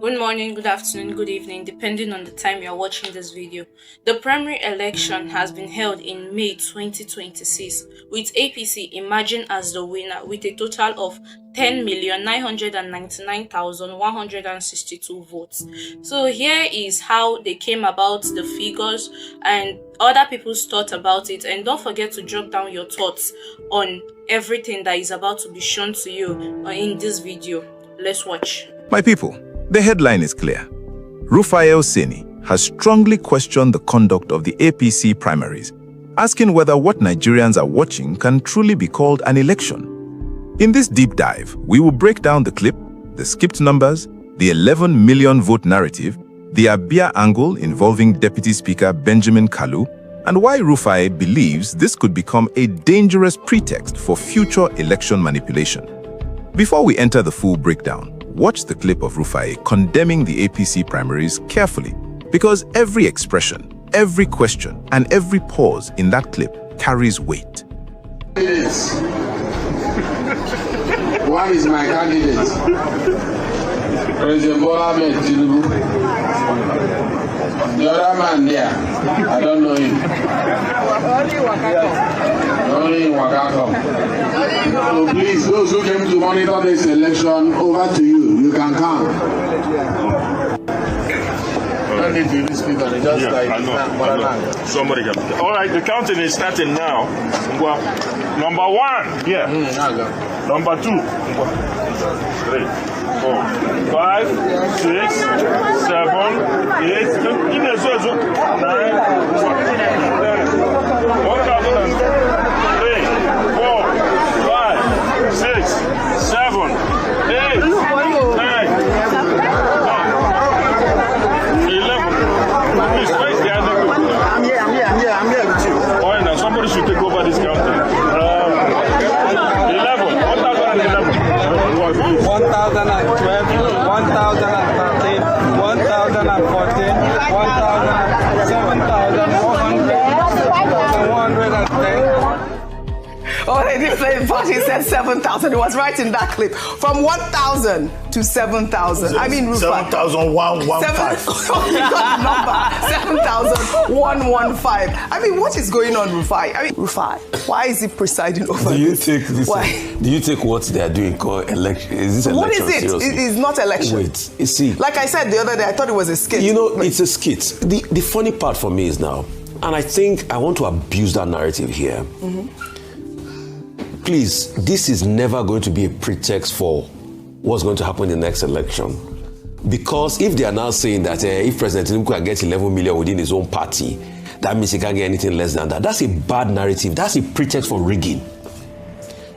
Good morning, good afternoon, good evening, depending on the time you're watching this video. The primary election has been held in May 2026, with APC emerging as the winner with a total of 10,999,162 votes. So here is how they came about the figures and other people's thoughts about it. And don't forget to jot down your thoughts on everything that is about to be shown to you in this video. Let's watch. My people, the headline is clear. Rufai El-Seni has strongly questioned the conduct of the APC primaries, asking whether what Nigerians are watching can truly be called an election. In this deep dive, we will break down the clip, the skipped numbers, the 11 million vote narrative, the Abia angle involving Deputy Speaker Benjamin Kalu, and why Rufai believes this could become a dangerous pretext for future election manipulation. Before we enter the full breakdown, watch the clip of Rufai condemning the APC primaries carefully, because every expression, every question, and every pause in that clip carries weight. One is my candidate, President Bola Ahmed Tinubu. The other man there, I don't know him. Only in Wakakom. So please, those who came to monitor this election, over to you. You can count. Don't need to speak on it, just like I know. Somebody can. All right, the counting is starting now. Number one, yeah. Number two, 3, 4, 5, 6, 7, 8, 9, I'm here with you. all right, now somebody should take over this counting. 11, 1011. 1012, 1013, 1014, 1110. Oh, they didn't say it, but he said 7,000. It was right in that clip. From 1,000 to 7,000. I mean, Rufai. 7,115. Number 7,115. I mean, what is going on, Rufai? I mean, Rufai, why is he presiding over Do you this? take this? Why? Do you take what they are doing called election? Is this election? What is it? Seriously? It is not election. Wait, you see. Like I said the other day, I thought it was a skit. You know, it's a skit. The funny part for me is now, and I think I want to abuse that narrative here. Please, this is never going to be a pretext for what's going to happen in the next election. Because if they are now saying that if President Tinubu can get 11 million within his own party, that means he can't get anything less than that. That's a bad narrative. That's a pretext for rigging.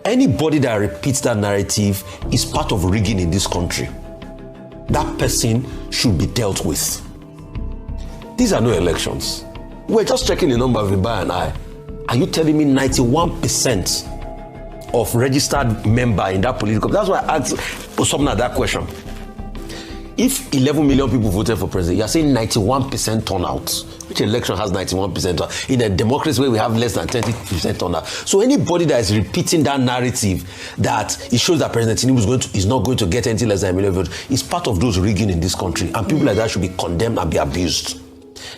Anybody that repeats that narrative is part of rigging in this country. That person should be dealt with. These are no elections. We're just checking the number of Ibai and I. Are you telling me 91% of registered member in that political? That's why I asked Osomna that question. If 11 million people voted for president, you're saying 91% turnout. Which election has 91% turnout? In a democracy where we have less than 20% turnout. So anybody that is repeating that narrative that it shows that President Tinubu is not going to get anything less than a million votes is part of those rigging in this country. And people like that should be condemned and be abused.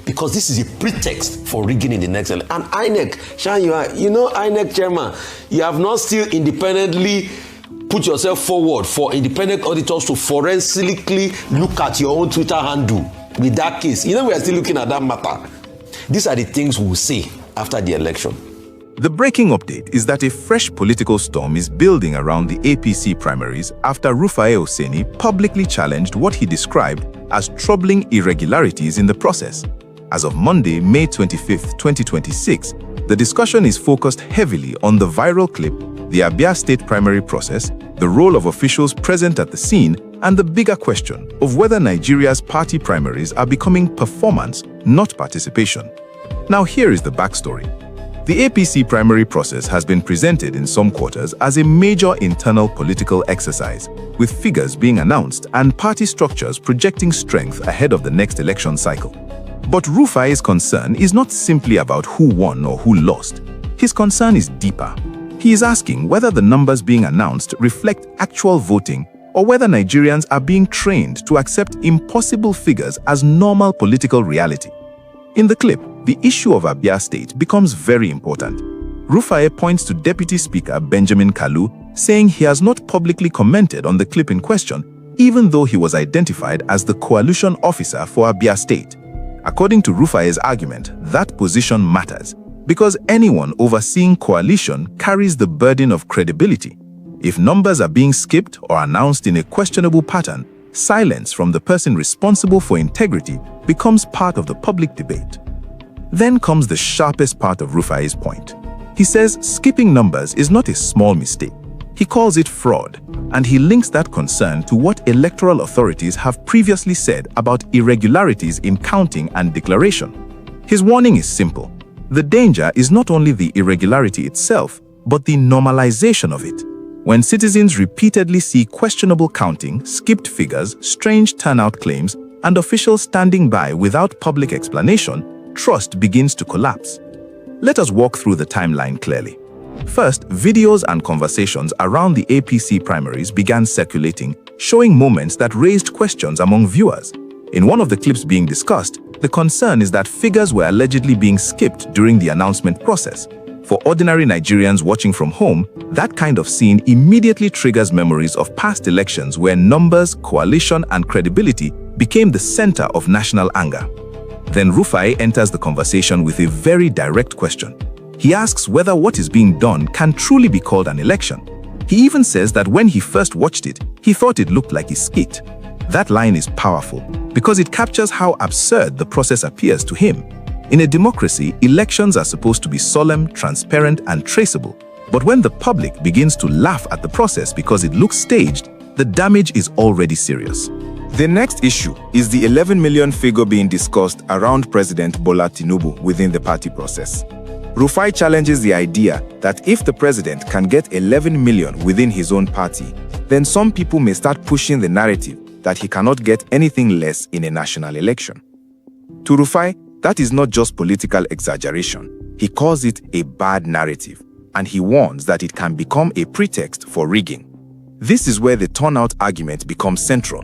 Because this is a pretext for rigging in the next election. And INEC, Shan, you know INEC chairman, you have not still independently put yourself forward for independent auditors to forensically look at your own Twitter handle with that case. You know, we are still looking at that matter. These are the things we'll say after the election. The breaking update is that a fresh political storm is building around the APC primaries after Rufai El-Seni publicly challenged what he described as troubling irregularities in the process. As of Monday, May 25, 2026, the discussion is focused heavily on the viral clip, the Abia State primary process, the role of officials present at the scene, and the bigger question of whether Nigeria's party primaries are becoming performance, not participation. Now here is the backstory. The APC primary process has been presented in some quarters as a major internal political exercise, with figures being announced and party structures projecting strength ahead of the next election cycle. But Rufai's concern is not simply about who won or who lost. His concern is deeper. He is asking whether the numbers being announced reflect actual voting or whether Nigerians are being trained to accept impossible figures as normal political reality. In the clip, the issue of Abia State becomes very important. Rufai points to Deputy Speaker Benjamin Kalu, saying he has not publicly commented on the clip in question, even though he was identified as the coalition officer for Abia State. According to Rufai's argument, that position matters because anyone overseeing coalition carries the burden of credibility. If numbers are being skipped or announced in a questionable pattern, silence from the person responsible for integrity becomes part of the public debate. Then comes the sharpest part of Rufai's point. He says skipping numbers is not a small mistake. He calls it fraud, and he links that concern to what electoral authorities have previously said about irregularities in counting and declaration. His warning is simple. The danger is not only the irregularity itself, but the normalization of it. When citizens repeatedly see questionable counting, skipped figures, strange turnout claims, and officials standing by without public explanation, trust begins to collapse. Let us walk through the timeline clearly. First, videos and conversations around the APC primaries began circulating, showing moments that raised questions among viewers. In one of the clips being discussed, the concern is that figures were allegedly being skipped during the announcement process. For ordinary Nigerians watching from home, that kind of scene immediately triggers memories of past elections where numbers, coalition, and credibility became the center of national anger. Then Rufai enters the conversation with a very direct question. He asks whether what is being done can truly be called an election. He even says that when he first watched it, he thought it looked like a skit. That line is powerful because it captures how absurd the process appears to him. In a democracy, elections are supposed to be solemn, transparent, and traceable. But when the public begins to laugh at the process because it looks staged, the damage is already serious. The next issue is the 11 million figure being discussed around President Bola Tinubu within the party process. Rufai challenges the idea that if the president can get 11 million within his own party, then some people may start pushing the narrative that he cannot get anything less in a national election. To Rufai, that is not just political exaggeration. He calls it a bad narrative, and he warns that it can become a pretext for rigging. This is where the turnout argument becomes central.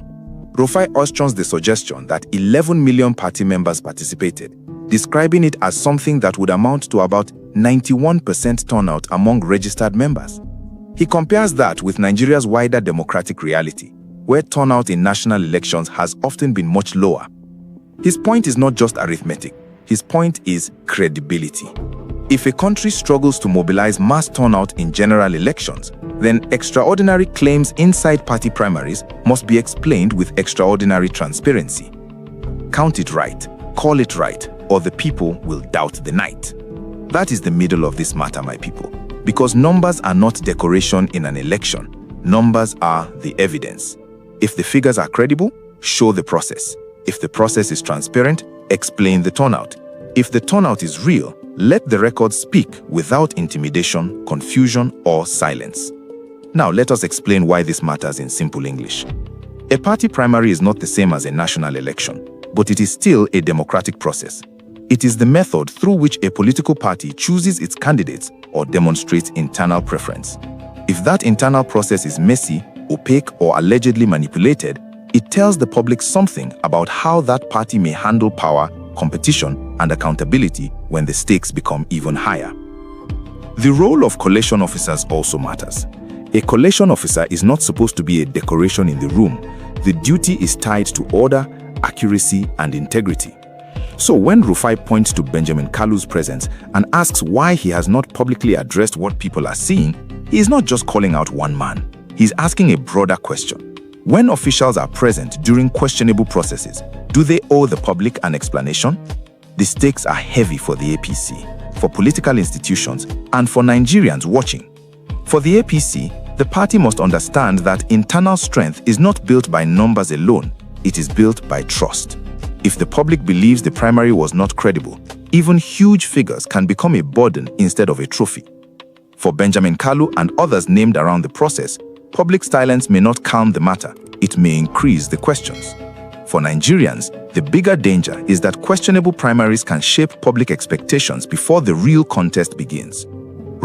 Rufai ustions the suggestion that 11 million party members participated, describing it as something that would amount to about 91% turnout among registered members. He compares that with Nigeria's wider democratic reality, where turnout in national elections has often been much lower. His point is not just arithmetic, his point is credibility. If a country struggles to mobilize mass turnout in general elections, then extraordinary claims inside party primaries must be explained with extraordinary transparency. Count it right, call it right, or the people will doubt the night. That is the middle of this matter, my people, because numbers are not decoration in an election. Numbers are the evidence. If the figures are credible, show the process. If the process is transparent, explain the turnout. If the turnout is real, let the record speak without intimidation, confusion, or silence. Now let us explain why this matters in simple English. A party primary is not the same as a national election, but it is still a democratic process. It is the method through which a political party chooses its candidates or demonstrates internal preference. If that internal process is messy, opaque, or allegedly manipulated, it tells the public something about how that party may handle power, competition, and accountability when the stakes become even higher. The role of collation officers also matters. A collation officer is not supposed to be a decoration in the room. The duty is tied to order, accuracy, and integrity. So when Rufai points to Benjamin Kalu's presence and asks why he has not publicly addressed what people are seeing, he is not just calling out one man. He's asking a broader question. When officials are present during questionable processes, do they owe the public an explanation? The stakes are heavy for the APC, for political institutions, and for Nigerians watching. For the APC, the party must understand that internal strength is not built by numbers alone, it is built by trust. If the public believes the primary was not credible, even huge figures can become a burden instead of a trophy. For Benjamin Kalu and others named around the process, public silence may not calm the matter, it may increase the questions. For Nigerians, the bigger danger is that questionable primaries can shape public expectations before the real contest begins.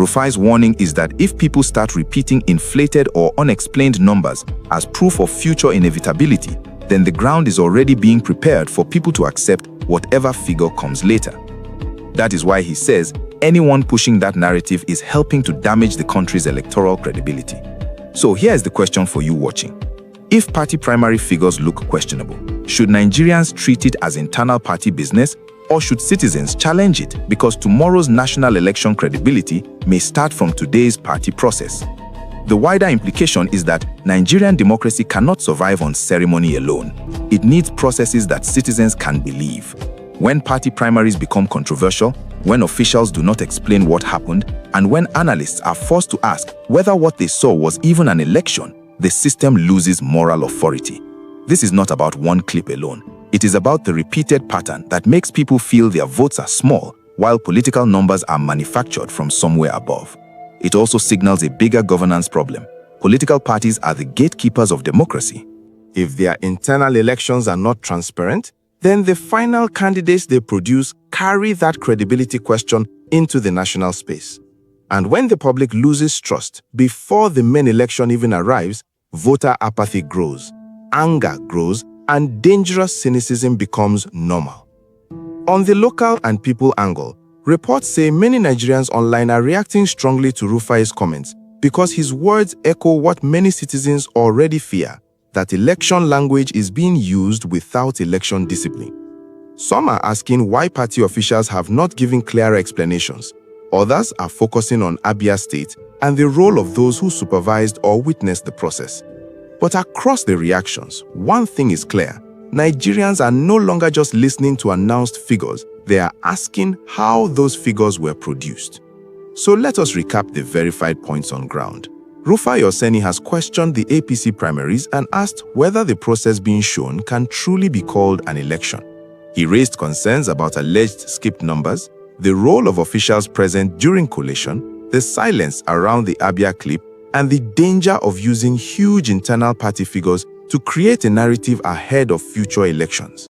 Rufai's warning is that if people start repeating inflated or unexplained numbers as proof of future inevitability, then the ground is already being prepared for people to accept whatever figure comes later. That is why he says anyone pushing that narrative is helping to damage the country's electoral credibility. So here is the question for you watching. If party primary figures look questionable, should Nigerians treat it as internal party business, or should citizens challenge it because tomorrow's national election credibility may start from today's party process? The wider implication is that Nigerian democracy cannot survive on ceremony alone. It needs processes that citizens can believe. When party primaries become controversial, when officials do not explain what happened, and when analysts are forced to ask whether what they saw was even an election, the system loses moral authority. This is not about one clip alone. It is about the repeated pattern that makes people feel their votes are small, while political numbers are manufactured from somewhere above. It also signals a bigger governance problem. Political parties are the gatekeepers of democracy. If their internal elections are not transparent, then the final candidates they produce carry that credibility question into the national space. And when the public loses trust before the main election even arrives, voter apathy grows, anger grows, and dangerous cynicism becomes normal. On the local and people angle, reports say many Nigerians online are reacting strongly to Rufai's comments because his words echo what many citizens already fear, that election language is being used without election discipline. Some are asking why party officials have not given clearer explanations. Others are focusing on Abia State and the role of those who supervised or witnessed the process. But across the reactions, one thing is clear. Nigerians are no longer just listening to announced figures. They are asking how those figures were produced. So let us recap the verified points on ground. Rufai Oseni has questioned the APC primaries and asked whether the process being shown can truly be called an election. He raised concerns about alleged skipped numbers, the role of officials present during collation, the silence around the Abia clip, and the danger of using huge internal party figures to create a narrative ahead of future elections.